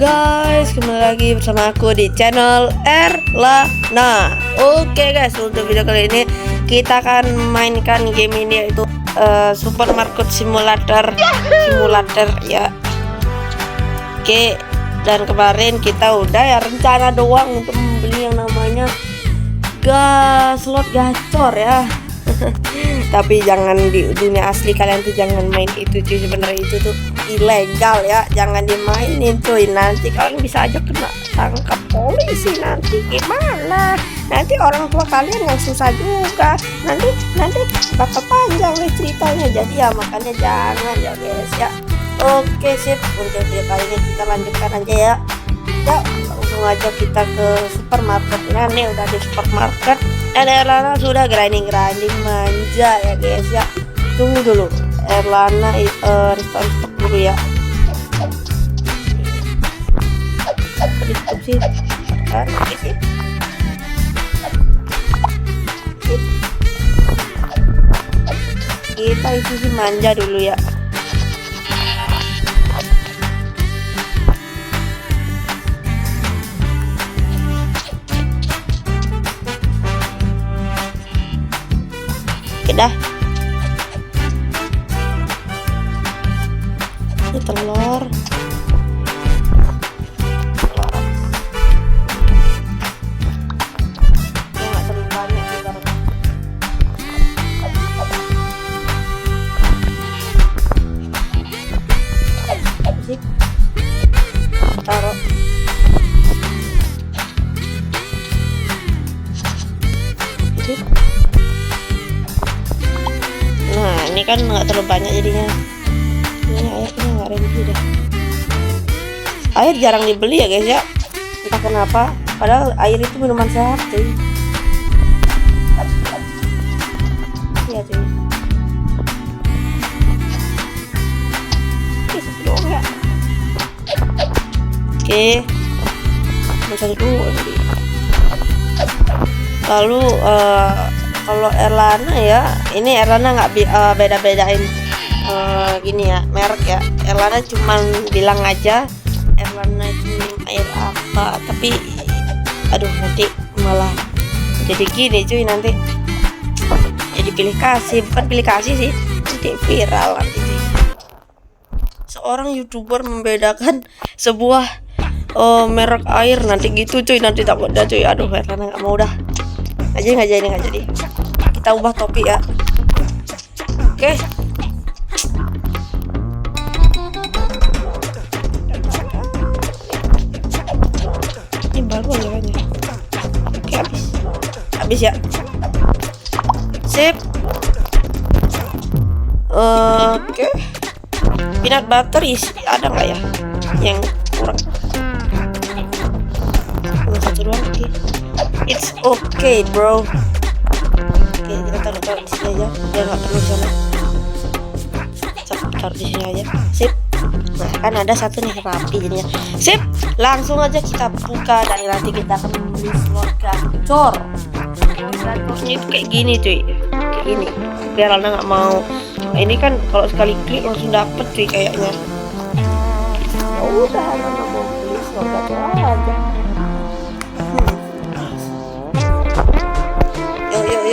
guys, kembali lagi bersama aku di channel Erlana. Oke guys, untuk video kali ini kita akan mainkan game ini, yaitu Supermarket Simulator ya. Oke, dan kemarin kita udah ya rencana doang untuk membeli yang namanya slot gacor ya. Tapi jangan di dunia asli, kalian tuh jangan main itu cuy, sebenarnya itu tuh ilegal ya, jangan dimainin cuy, nanti kalian bisa aja kena tangkap polisi, nanti gimana, nanti orang tua kalian yang susah juga, nanti bakal panjang nih ceritanya, jadi ya makanya jangan ya guys ya. Oke sip, untuk video kali ini kita lanjutkan aja ya. Yuk langsung aja kita ke supermarket. Nah nih udah di supermarket dan Erlana sudah grinding manja ya guys ya. Tunggu dulu, Erlana restore stok dulu ya. Ditutup sih kan, sih. Kita isi sih manja dulu ya. Dah ini telur ya, nggak terlalu banyak sih, taruh sih. Nah ini kan nggak terlalu banyak jadinya. Ini airnya nggak ready deh. Air jarang dibeli ya guys ya, entah kenapa, padahal air itu minuman sehat cuy. Iya cuy. Doang ya. Oke, satu dulu. Lalu kalau Erlana ya, ini Erlana nggak beda-bedain gini ya, merek ya. Erlana cuman bilang aja Erlana itu air apa, tapi aduh nanti malah jadi gini cuy, nanti jadi pilih kasih, bukan pilih kasih sih, nanti viral nanti cuy. Seorang YouTuber membedakan sebuah merek air nanti gitu cuy, nanti tak udah cuy. Aduh Erlana nggak mau dah, nggak jadi. Kita ubah topik ya. Oke. Ini baru aja. Oke, habis ya. Sip. Oke. Peanut butter isi ada nggak ya yang kurang? Satu doang. Oke. It's okay bro. Oke, kita taruh di sini aja, biar nggak perlu sana. Taruh di sini aja. Sip. Nah kan ada satu nih rapi jadinya. Sip. Langsung aja kita buka, dan nanti kita akan membeli slot gacor. Ini tuh kayak gini cuy, kayak gini. Biar Lana nggak mau. Nah, ini kan kalau sekali klik langsung dapet cuy kayaknya. Ya udah, Lana mau beli slot gacor aja.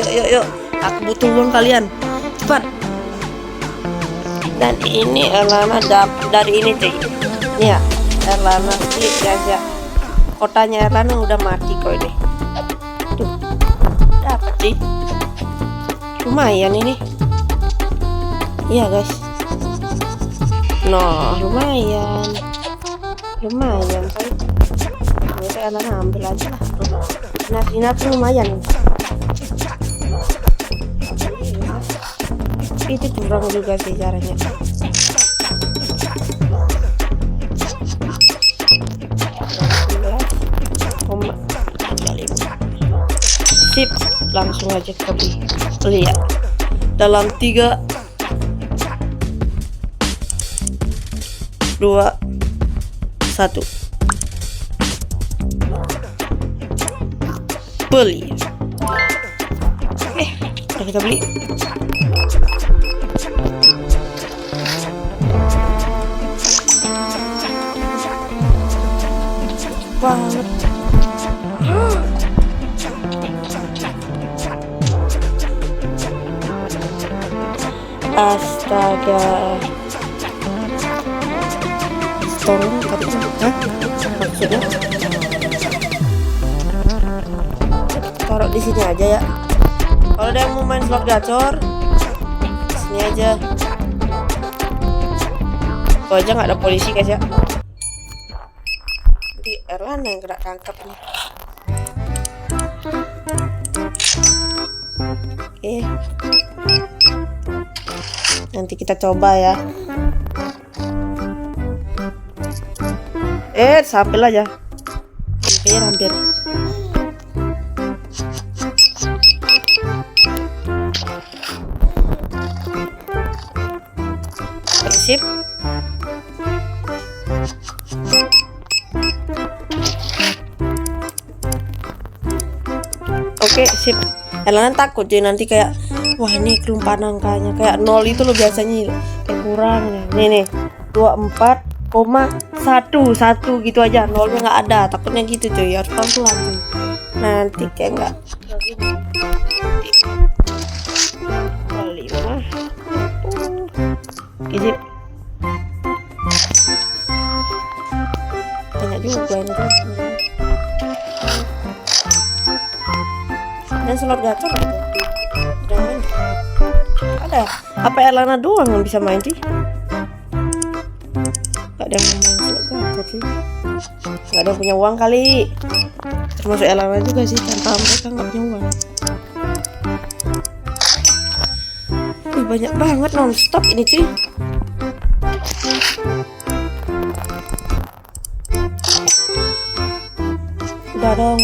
Yuk, aku butuh uang kalian, cepat. Dan ini Erlana dari ini cuy. Nih ya, Erlana klik aja. Kotanya Erlana udah mati kok ini. Tuh, dapat sih. Lumayan ini. Iya guys. Nah, lumayan kan. Ini Erlana ambil aja lah. Nah, ini tuh lumayan. Itu curang juga sih caranya. Sip, langsung aja ke beli ya. Dalam 3, 2, 1 beli. Udah kita beli. banget. Astaga. Tolong tadi maksudnya taruh di sini aja ya. Kalau ada yang mau main slot gacor, sini aja. Oh aja nggak ada polisi guys ya. Di Erlan yang kena tangkap nih. Oke. Nanti kita coba ya. Sambil aja. Hampir. Sip. Oke, sip. Elanan takut jadi nanti kayak wah ini kelumpan angkanya kayak 0 itu loh biasanya kayak kurang nih. Nih 24,11 gitu aja, nolnya nggak ada, takutnya gitu cuy, harus pelan-pelan cuy, nanti kayak nggak izin banyak juga ini tuh. Dan slot gacor ada apa Elana doang yang bisa main sih? Gak ada yang main slot gacor sih, gak ada yang punya uang kali, termasuk Elana juga sih, tanpa mereka gak punya uang. Banyak banget nonstop ini cuy. Udah dong.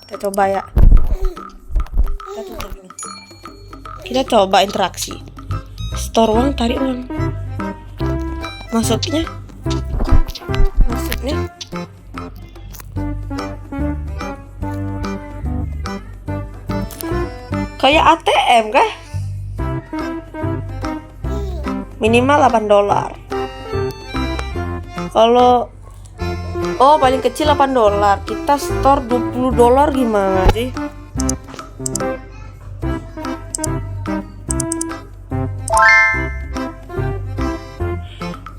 Kita coba ya. Kita coba interaksi. Store uang, tarik uang. Masuknya. Kayak ATM kah? Minimal $8. Kalau paling kecil $8. Kita store $20 gimana sih?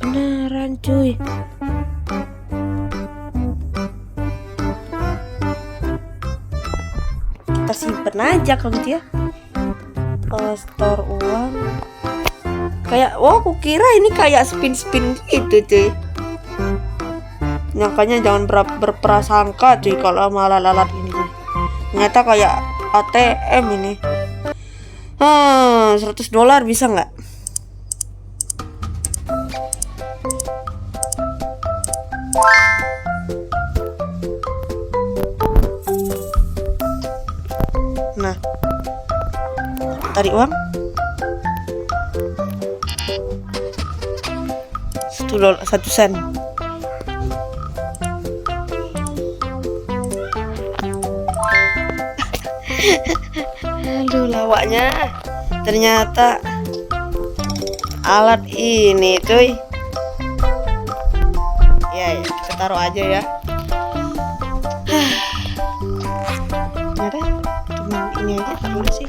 Beneran cuy. Kita simpen aja kalau gitu ya. Store uang kayak aku kira ini kayak spin gitu cuy, nyangkanya jangan berprasangka cuy kalau malah lalat ini cuy. Ternyata kayak ATM ini. $100 bisa nggak? Nah, tarik uang $1 sen. Aduh lawaknya, ternyata alat ini cuy. Ya kita taruh aja ya. Ternyata cuma ini aja dulu sih.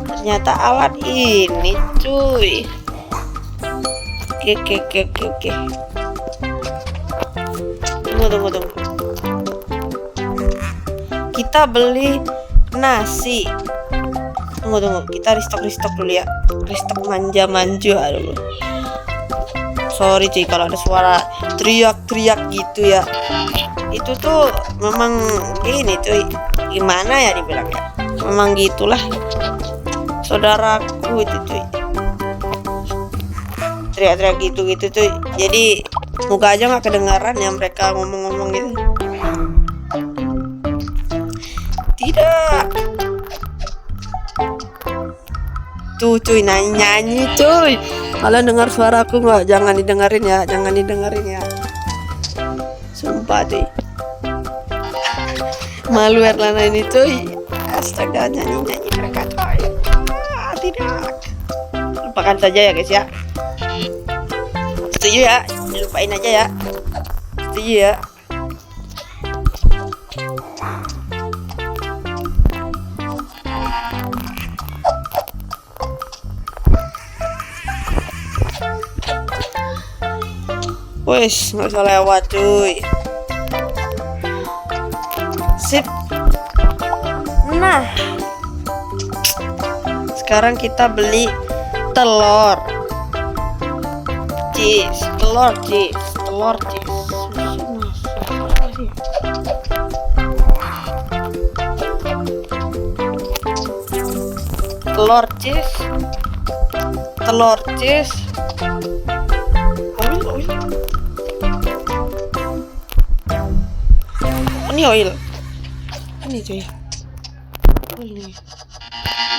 Ternyata alat ini cuy. Oke. Tunggu. Kita beli nasi. Tunggu. Kita restock dulu ya. Restock manja dulu. Sorry cuy kalau ada suara teriak gitu ya. Itu tuh memang ini cuy. Gimana ya dibilangnya? Memang gitulah. Saudaraku itu cuy. Teriak-teriak gitu cuy. Jadi muka aja nggak kedengaran ya mereka ngomong-ngomong gitu. Tidak. Tuh cuy nyanyi cuy. Kalian dengar suaraku nggak? Jangan didengerin ya. Sumpah cuy. Malu Erlana ini cuy. Astaga, nyanyi mereka coy. Tidak. Lupakan saja ya guys ya. Setuju ya? Lupain aja ya. Setuju ya? Wes, nggak usah lewat cuy. Sip. Nah, sekarang kita beli telur cheese. Telur cheese. Ini oil. Ini cuy. Oil.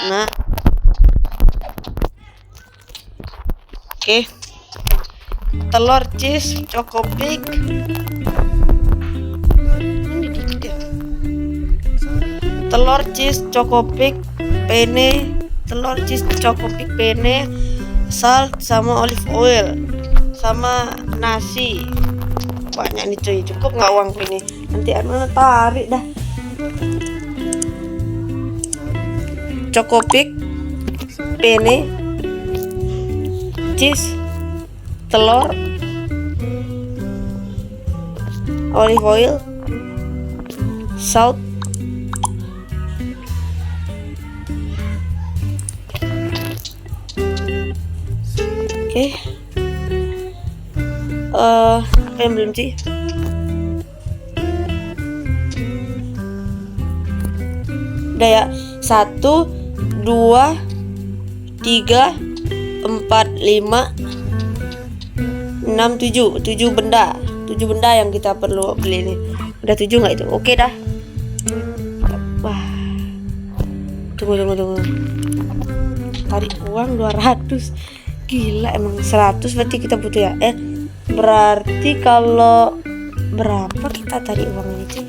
Nah. Oke. Telur cheese Cokopik. Ini dikit ya. Telur cheese Cokopik penne, salt sama olive oil sama nasi. Banyak nih cuy, cukup nggak uang ini? Nanti Anu tarik dah. Cokopik, penne, cheese, telur, olive oil, salt, oke. Apa yang belum sih? Udah ya. 1, 2, 3, 4, 5, 6, 7 benda. 7 benda yang kita perlu beli ini. Udah 7 nggak itu? Oke dah. Wah. Tunggu. Tarik uang 200. Gila, emang 100 berarti kita butuh ya. Berarti kalau berapa kita tarik uang ini cuy?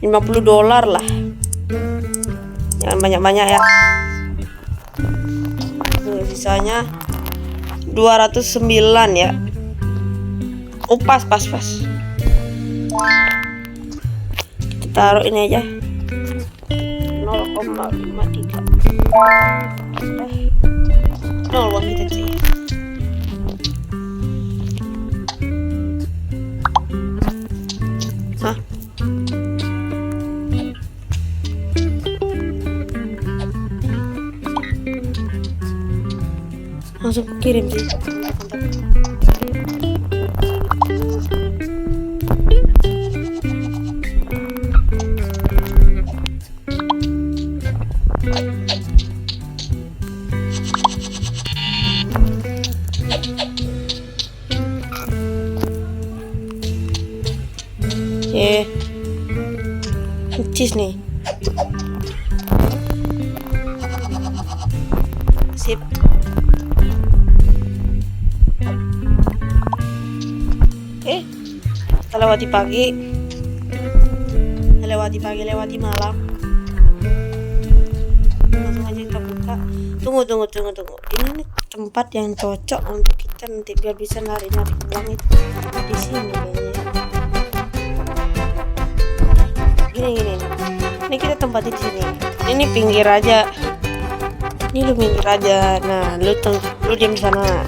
$50 lah. Jangan banyak-banyak ya. Sisanya 209 ya. Oh, pas. Kita taruh ini aja. 0,53. Nol uang kita cuy. Hah? Langsung kirim sih. Cheese nih. Sip. Kita lewati pagi, lewati malam. Langsung aja kita buka. Tunggu. Ini nih tempat yang cocok untuk kita nanti biar bisa narik uang itu di sini kayaknya. Gini. Ini kita tempatin di sini. Ini pinggir aja. Ini lu pinggir aja. Nah, lu diam di sana.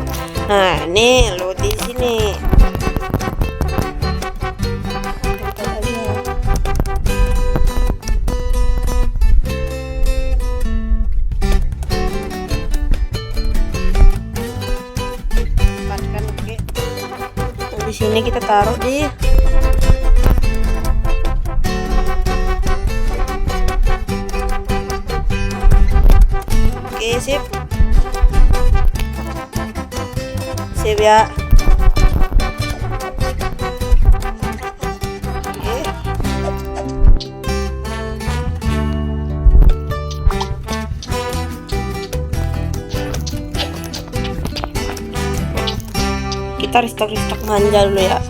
Nah, ini lu di sini. Tempatkan, oke. Nah, di sini kita taruh di sip ya. Kita restock manja dulu ya.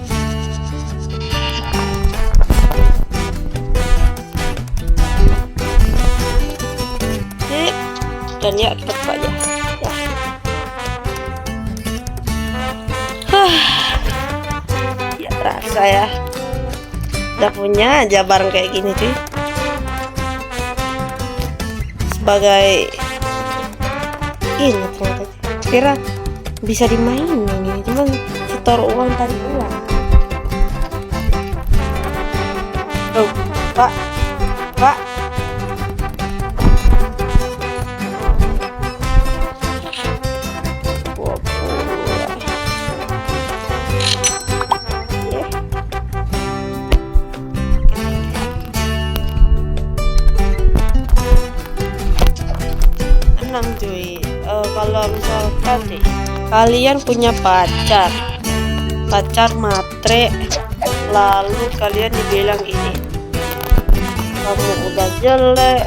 dan ya kita buka aja ya. Ya terasa ya udah punya aja barang kayak gini cuy, sebagai ini ternyata kira bisa dimainin ini, cuman setor uang tarik uang. Oh, pak cuy. Kalau misalkan nih kalian punya pacar matre, lalu kalian dibilang ini, kamu udah jelek,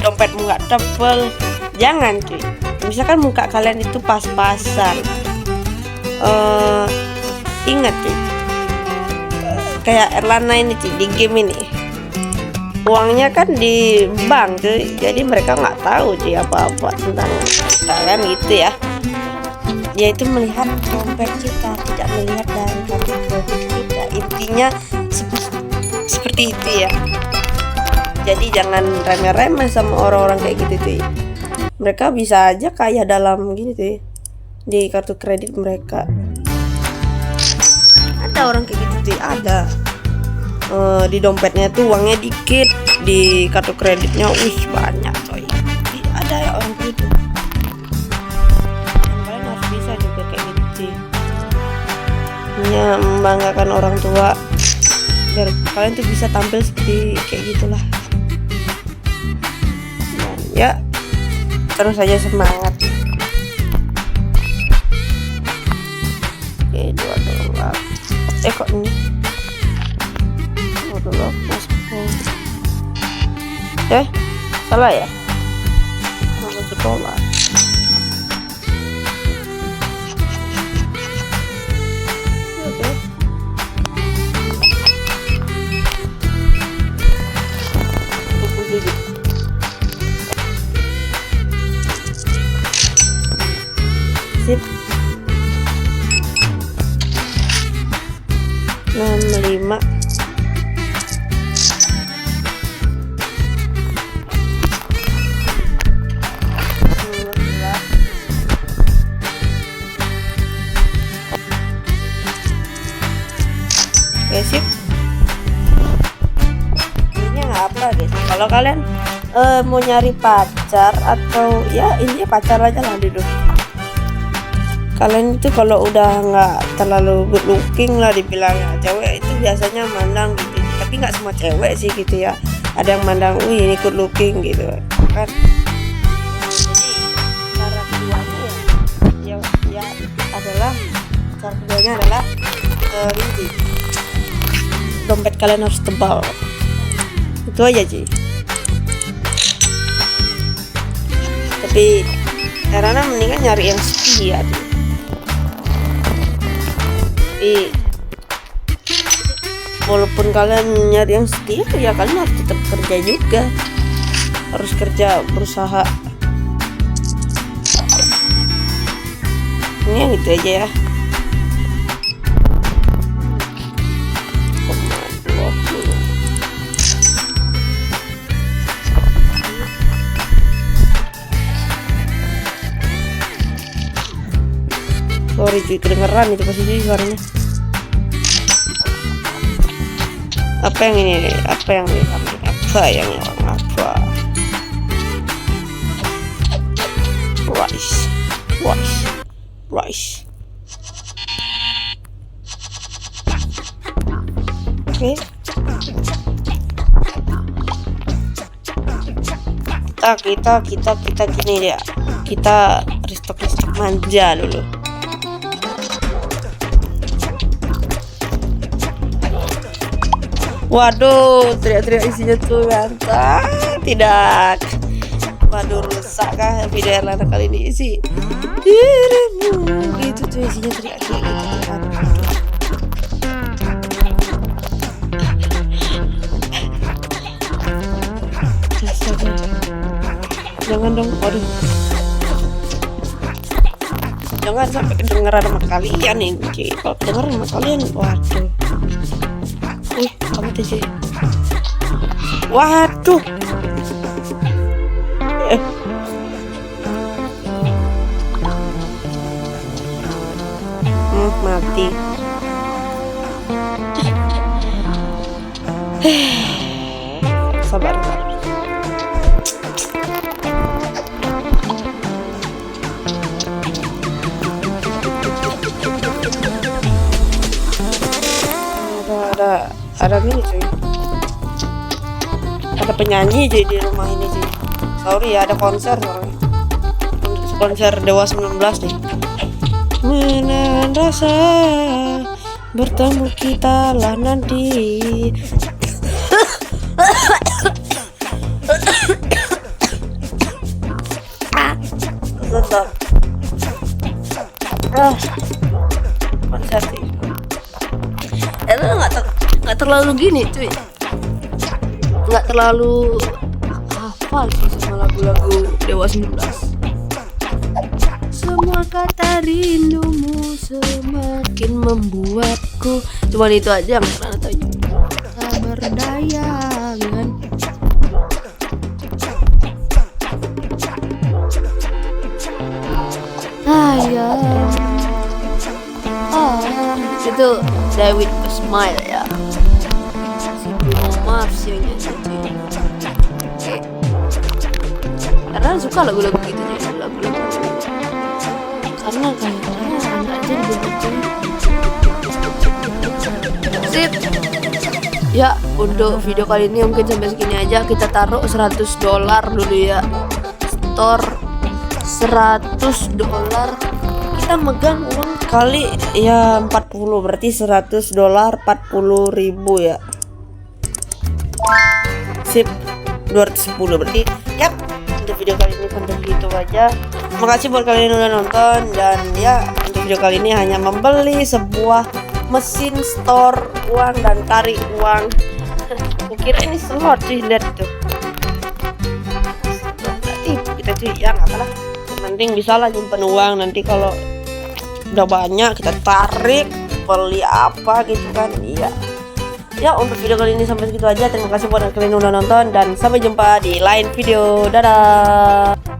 dompetmu nggak tebel, jangan cuy. Misalkan muka kalian itu pas-pasan, ingat cuy, kayak Erlana ini cuy, di game ini uangnya kan di bank cuy, jadi mereka nggak tahu cuy apa-apa tentang kalian gitu ya. Dia itu melihat dompet kita, tidak melihat dari kartu kredit kita. Intinya seperti itu ya. Jadi jangan remeh-remeh sama orang-orang kayak gitu cuy. Mereka bisa aja kaya dalam gini cuy, di kartu kredit mereka. Ada orang kayak gitu cuy, ada. Di dompetnya tuh uangnya dikit, di kartu kreditnya banyak coy. Ada ya orang gitu. Kalian harus bisa juga kayak gitu. Ya, membanggakan orang tua biar kalian tuh bisa tampil seperti kayak gitulah. Dan ya terus saja semangat. Oke, dua dolar. Kok ini dulu salah ya, masuk sekolah. Oke. Sip. 65. Oke, sip. Ini nggak apa guys, kalau kalian mau nyari pacar atau ya ini pacar aja lah dulu. Kalian itu kalau udah nggak terlalu good looking lah dibilangnya, cewek itu biasanya mandang gitu, tapi nggak semua cewek sih gitu ya. Ada yang mandang ini good looking gitu kan. Jadi cara keduanya ya adalah cara keduanya adalah ini, dompet kalian harus tebal. Itu aja sih. Tapi karena mendingan nyari yang setia tuh. Tapi walaupun kalian nyari yang setia ya kalian harus tetap kerja juga, harus kerja, berusaha. Ini yang itu aja ya. Sorry cuy, kedengeran itu pasti suaranya. Apa yang ini? Apa yang ini? Apa yang orang apa? Rice. Oke. Kita gini ya. Kita restock manja dulu. Waduh, teriak-teriak isinya tuh mantap. Tidak. Waduh, rusak kah video Erlana kali ini isi? Gitu tuh isinya teriak-teriak gitu. jangan dong. Waduh, jangan sampai kedengeran sama kalian nih cuy. Kalau kedengeran sama kalian, waduh. Kamu tuh cuy. Waduh. Mati. Sabar. Ada gini cuy. Ada penyanyi cuy di rumah ini cuy. Sorry ya, ada konser soalnya. Konser Dewa 19 nih. Menahan rasa bertemu kita lah nanti. Bentar. Konser sih. Itu nggak terlalu gini cuy. Nggak terlalu hafal sih sama lagu-lagu Dewa 19. Semua kata rindumu semakin membuatku. Cuma itu aja yang pernah tahu. Tak berdaya kan. Itu David Smile ya. Si Bruno Mars yang nyanyi. Oke. Karena suka lagu-lagu gitu ya, lagu-lagu. Karena kayaknya anak aja begitu. Sip. Ya, untuk video kali ini mungkin sampai segini aja. Kita taruh $100 dulu ya. Store $100. Kita megang uang kali ya 40, berarti $100 40.000 ya. Sip, 210 berarti. Yap, untuk video kali ini sampai segitu aja. Makasih buat kalian yang udah nonton. Dan ya, untuk video kali ini hanya membeli sebuah mesin store uang dan tarik uang. Kukira ini slot sih, lihat tuh. Kita cuy, ya nggak apa-apa. Yang penting bisa lah nyimpen uang. Nanti kalau udah banyak kita tarik, beli apa gitu kan. Iya. Ya, untuk video kali ini sampai segitu aja. Terima kasih buat kalian yang udah nonton dan sampai jumpa di lain video. Dadah.